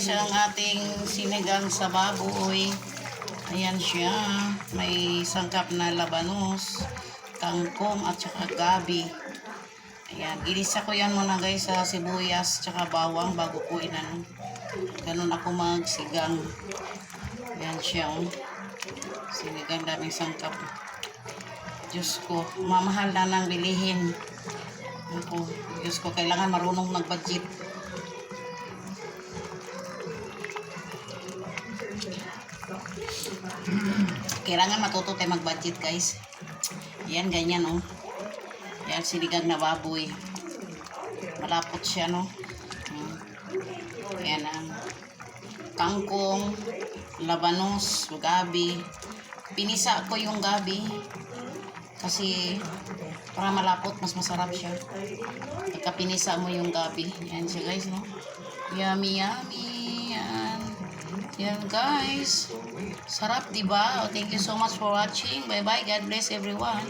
guys ang ating sinigang sa baboy. Ayan siya. May sangkap na labanos, kangkong at saka gabi. Ayan. Ginisa ko yan muna guys sa sibuyas tsaka bawang bago ko inan. Ganun ako magsigang. Ayan siya. Sinigang daming sangkap. Diyos ko. Mamahal na nang bilihin. Ako, Diyos ko, kailangan marunong mag-budget. Kailangan matuto tayo mag-budget guys. Yan, ganyan oh. Yan, sinigang na baboy. Malapot siya no. Yan ang kangkong, labanos, gabi. Pinisa ko yung gabi kasi para malapot, mas masarap siya. Pagka pinisa mo yung gabi. Yan siya guys no. Yummy yummy. Yan. Yan guys. Sarap diba? Oh, thank you so much for watching. Bye bye. God bless everyone.